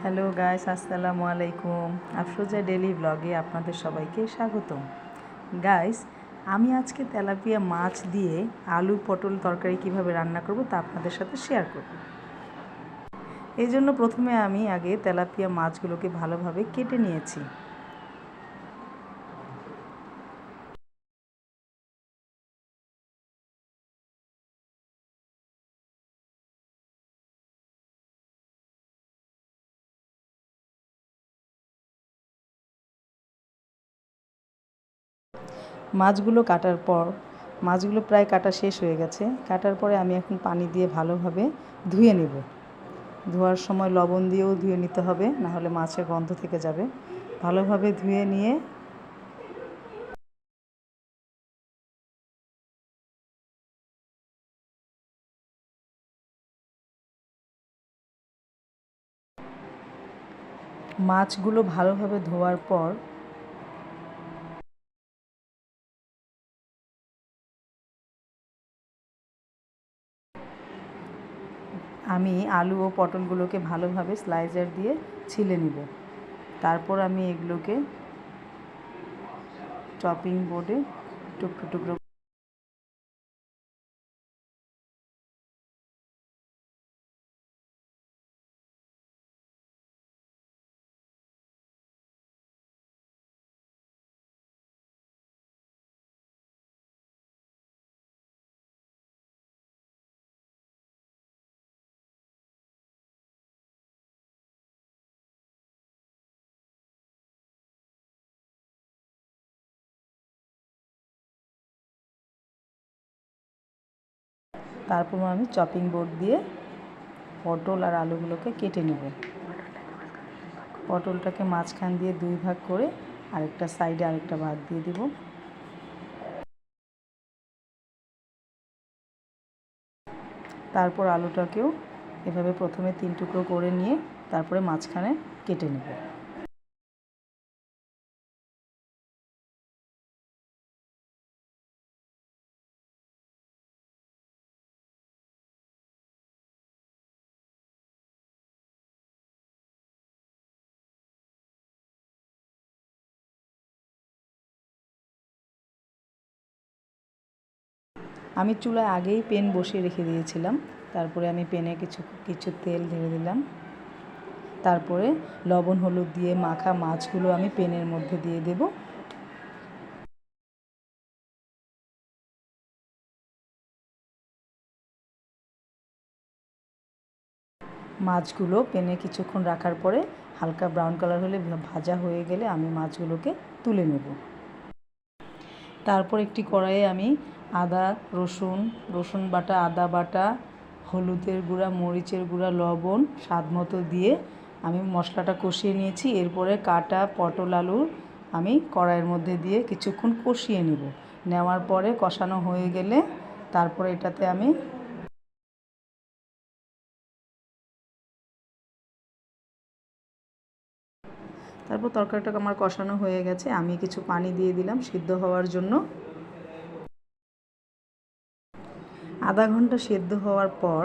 Hello guys, আসসালামু আলাইকুম। Afroza daily ব্লগে আপনাদের সবাইকে স্বাগতম। গাইস, আমি আজকে তেলাপিয়া মাছ দিয়ে আলু পটল তরকারি কিভাবে রান্না করব তা আপনাদের সাথে শেয়ার করব। এই জন্য প্রথমে আমি আগে তেলাপিয়া মাছগুলোকে ভালোভাবে কেটে নিয়েছি। মাছগুলো কাটার পর মাছগুলো প্রায় কাটা শেষ হয়ে গেছে। কাটার পরে আমি এখন পানি দিয়ে ভালোভাবে ধুয়ে নেব। ধোয়ার সময় লবণ দিয়েও ধুয়ে নিতে হবে, না হলে মাছের গন্ধ থেকে যাবে। ভালোভাবে ধুয়ে নিয়ে মাছগুলো ভালোভাবে ধোয়ার পর আমি আলু ও পটলগুলোকে ভালোভাবে স্লাইসার দিয়ে ছিলে নিব। তারপর আমি এগুলোকে চপিং বোর্ডে টুকরো টুকরো তারপর আমি চপিং বোর্ড দিয়ে পটল আর আলুগুলোকে কেটে নেব। পটলটাকে মাঝখান দিয়ে দুই ভাগ করে আরেকটা সাইডে আরেকটা ভাগ দিয়ে দিব। তারপর আলুটাকেও এভাবে প্রথমে 3 টুকরো করে নিয়ে তারপরে মাঝখানে কেটে নেব। আমি চুলায় আগেই পেন বসিয়ে রেখে দিয়েছিলাম। তারপরে আমি পেনে কিছু তেল ঢেলে দিলাম। তারপরে লবণ হলুদ দিয়ে মাখা মাছগুলো আমি পেনের মধ্যে দিয়ে দেব। মাছগুলো পেনে কিছুক্ষণ রাখার পরে হালকা ব্রাউন কালার হলে ভাজা হয়ে গেলে আমি মাছগুলোকে তুলে নেব। তারপর একটি কড়াইয়ে আমি রসুন বাটা, আদা বাটা, হলুদের গুঁড়া, মরিচের গুঁড়া, লবণ স্বাদ মতো দিয়ে আমি মশলাটা কষিয়ে নিয়েছি। এরপরে কাটা পটল আলু আমি কড়াইয়ের মধ্যে দিয়ে কিছুক্ষণ কষিয়ে নেব। নেওয়ার পরে কষানো হয়ে গেলে তারপরে এটাতে আমি তরকারিটা আমার কষানো হয়ে গেছে। আমি কিছু পানি দিয়ে দিলাম সিদ্ধ হওয়ার জন্য। আধা ঘন্টা সেদ্ধ হওয়ার পর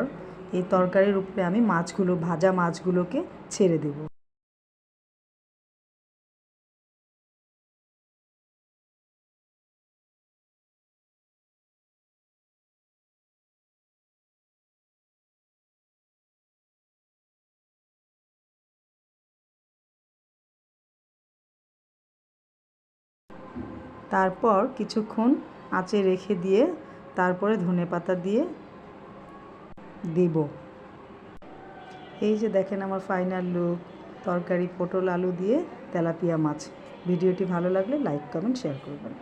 এই তরকারির উপরে আমি ভাজা মাছগুলোকে ছেড়ে দেব। তারপর কিছুক্ষণ আঁচে রেখে দিয়ে তারপরে ধনেপাতা দিয়ে দেব। এই যে দেখেন আমার ফাইনাল লুক, তরকারি পটল আলু দিয়ে তেলাপিয়া মাছ। ভিডিওটি ভালো লাগলে লাইক, কমেন্ট, শেয়ার করবেন।